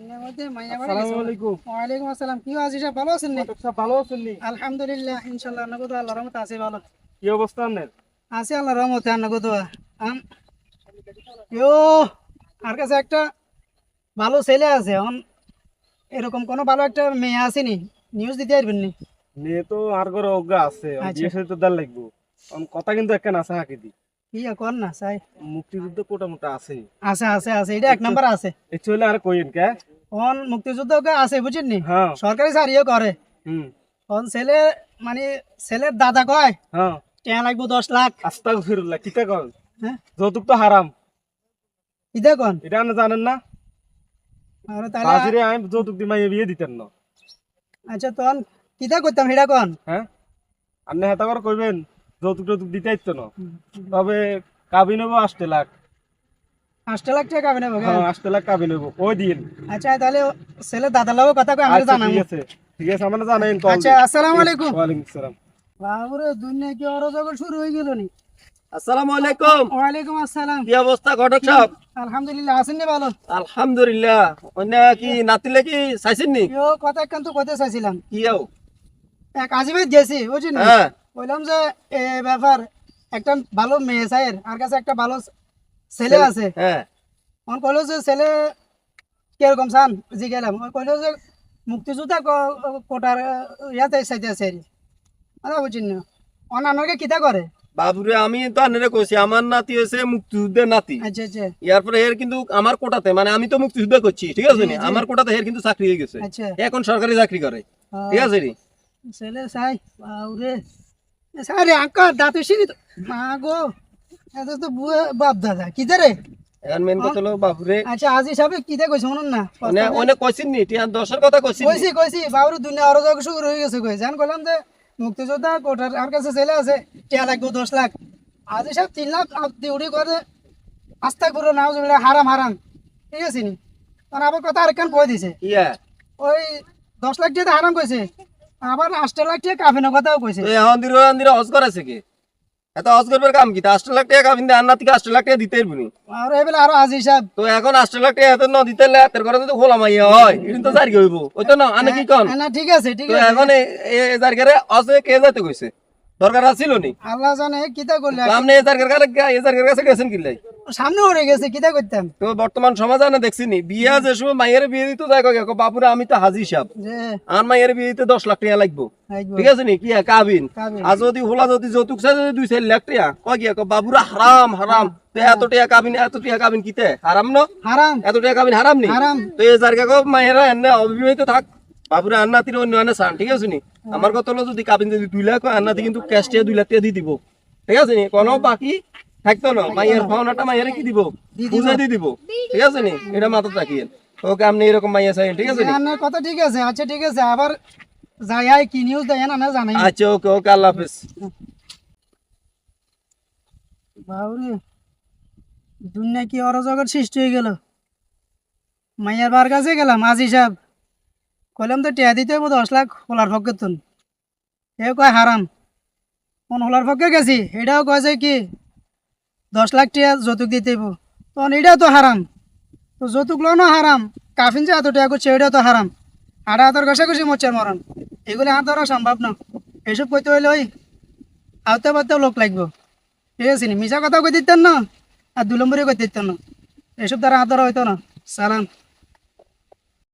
আসসালামু আলাইকুম। ওয়ালাইকুম আসসালাম। কি আছিস? ভালো আছেন? সব ভালো আছেন নি? আলহামদুলিল্লাহ, ইনশাআল্লাহ নগদ আল্লাহর রহমতে আছি ভালো। কি অবস্থা আপনার? আছি আল্লাহর রহমতে নগদ। আম ইয়ো আর কাছে একটা ভালো ছেলে আছে। এরকম কোনো ভালো একটা মেয়ে আসেনি, নিউজ দিতে পারবেন নি? মেয়ে তো আর ঘরে অজ্ঞা আছে, আচ্ছা। বিয়ে সাথে তো দেওয়ার লাগবো। কথা কিন্তু একটা নাসা হাঁকি দি, কি কর না চাই? মুক্তিযুদ্ধ কোটা মোটা আছে। আছে আছে আছে, এটা এক নাম্বার আছে। এই চলে আর কইন কে? মুক্তিযুদ্ধ আছে বুঝছেন নি? হ্যাঁ। সরকারি চাকরিও করে। হুম। ছেলে মানে ছেলের দাদা কয় হ্যাঁ। টেয়া লাগবো 10 লাখ। আস্তাগফিরুল্লাহ, কিতা কন? হ্যাঁ, যৌতুক তো হারাম, ইদা কন? এটা আপনি জানেন না? আর তাহলে বাজিরে আমি যৌতুক দি মাইয়ে বিয়ে দিতেন না। আচ্ছা তখন কিতা করতাম সেটা কন? হ্যাঁ, আপনি হেতা করে কইবেন যৌতুক টৌতুক দিতে ইতো না, তবে কাবিন হবো 8 লাখ। 8 লাখ টাকা কাবিনে বগে? হ্যাঁ, 8 লাখ কাবিন হবো, ওই দিন। আচ্ছা তাহলে ছেলে দাদার লাগো কথা কই আমরা আচ্ছা, জানাবো। ঠিক আছে ঠিক আছে, আমরা জানাইন তো। আচ্ছা, আসসালামু আলাইকুম। ওয়ালাইকুম আসসালাম। বাবুরে দুনিয়া কি অরাজক শুরু হয়ে গেল নি? আসসালামু আলাইকুম। ওয়ালাইকুম আসসালাম। কি অবস্থা ঘটক সাহেব? আলহামদুলিল্লাহ, আছেন নি ভালো? আলহামদুলিল্লাহ। অন্য কি নাতিলে কি চাইছেন নি? ইয়ো কথা একখান তো কইতে চাইছিলাম। কি আও? এক আজিবাই গেছি বুঝছেন? হ্যাঁ বললাম যে এ ব্যাপার একটা ভালো মেয়ে চাইর আর কাছে একটা ভালো ছেলে আছে। হ্যাঁ অন কইলো যে ছেলে কিরকম চান জিজ্ঞালাম। ওই কইলো যে মুক্তিযোদ্ধা কোটার ইয়াতে চাইতে আছে। আরে বুঝছেন না অনাকে কিতা করে? বাবুরে, আমি তো আনেরে কইছি আমার নাতি হইছে মুক্তিযুদ্ধের নাতি। আচ্ছা আচ্ছা ইয়ার পরে এর কিন্তু আমার কোটাতে, মানে আমি তো মুক্তিযুদ্ধ করছি, ঠিক আছে নি? জি, জি। আমার কোটাতে এর কিন্তু চাকরি হয়ে গেছে, আচ্ছা। এখন সরকারি চাকরি করে, ঠিক আছে নি? ছেলে চাই বাউরে সারে আঙ্কা দাঁতে সিঁড়ি মা গো, এত তো বুয়া বাপ দাদা কিতা রে? এখন মেন কথা হলো বাবুরে, আচ্ছা আজি সাহেব কিতা কইছ শুনুন না। অনেক কইছেন নি টিয়া 10-এর কথা কইছেন নি? কইছি কইছি বাউরে দুনিয়া অরাজক শুরু হয়ে গেছে কই জান কইলাম যে মুক্তিযোদ্ধা কোটার আর কাছে ছেলে আছে টিয়া লাগবে 10 লাখ। আজি সাহেব 3 লাখ ডিউটি করে আস্তা করে নাও জমিটা হারাম হারাম, ঠিক আছে নি? আর আবার কথা আরেকখান কই দিছে ইয়া ওই 10 লাখ টাকা হারাম কইছে, আবার 8 লাখ টাকা কাফিনের কথাও কইছে। তো এখন দিরে হজ করেছে কি? এত হজ করবার কাম কি? 8 লাখ টাকা কাবিন দে, আর নাতিকে 8 লাখ টাকা দিতে পারবি? আর এবেলা আরো আজি সাহেব তো এখন 8 লাখ টাকা হাতে ন দিতে লে তোর ঘরে তো খোলা মাইয়া হয়, এটা তো জারি হইব, ওই তো না আনে কি কোন? না ঠিক আছে ঠিক তো আছে, এখন এই জারগারে আছে কে যাইতে কইছে? দরকার আছিল নি? আল্লাহ জানে কিতা করলে। তো আপনি এই জারগার কাছে গেছেন কি লাই? সামনে উড়ে গেছে কিতা করতাম তো বর্তমান সমাজে না দেখছি নি বিয়া যে সময় মাইয়ের বিয়ে দিতে যায় কয় বাপুরে আমি তো হাজি সাহেব, যে আর মাইয়ের বিয়ে দিতে 10 লাখ টাকা লাগবো, আইবো। ঠিক আছে নি? কি কাবিন কাবিন। আর যদি হোলা যদি যৌতুক চাই যদি 2-4 লাখ টাকা কয় কি বাবুরা হারাম হারাম। তো এত টাকা কাবিন কিতে হারাম না? হারাম এত টাকা কাবিন হারাম নি? হারাম। তো এই জায়গা কো মায়েরা এনে অবিবাহিত থাক, বাপুরে আন্নাতির অন্য এনে চান, ঠিক আছে নি? আমার কথা হলো যদি কাবিন যদি 2 লাখ হয়, আন্নাতি কিন্তু ক্যাশ টাকা 2 লাখ টাকা দিয়ে দিব, ঠিক আছে নি? কোনো বাকি থাকতো না, মায়ের পাওনাটা মায়ের কি দিব? বুঝে দিয়ে দিব, ঠিক আছে নি? এটা মাথায় রাখিয়েন। ওকে আপনি এরকম মাইয়া চাইেন, ঠিক আছে নি? আপনার কথা ঠিক আছে। আচ্ছা ঠিক আছে, আবার যাই আই কি নিউজ দেয় না জানাই। আচ্ছা ওকে ওকে, আল্লাহ হাফেজ। বাউরে দুনিয়া কি অরাজকের সৃষ্টি হয়ে গেল। মাইয়ার বার কাছে গেলাম আজি সাহেব, কইলাম তো টিয়া দিতে হইব 10 লাখ হোলার পক্ষে তুন। এ কয় হারাম। কোন হোলার পক্ষে গেছি এটাও কয় যে কি 10 লাখ টিয়া যৌতুক দিতে হইব, তখন এটাও তো হারাম। তো যৌতুক লোনও হারাম, কাফিন যে এত টাকা করছে এটাও তো হারাম। আড়া হাতের ঘষাঘষি মোচার মরণ, এগুলি হাত ধরা সম্ভব না। এইসব কইতে হইলে ওই আওতে পারতেও লোক লাগবো, ঠিক আছে নি? মিশা কথাও কই দিতেন না আর 2 নম্বরে কই দিতেন না, এসব দ্বারা হাত ধরা হইতো না। সালাম।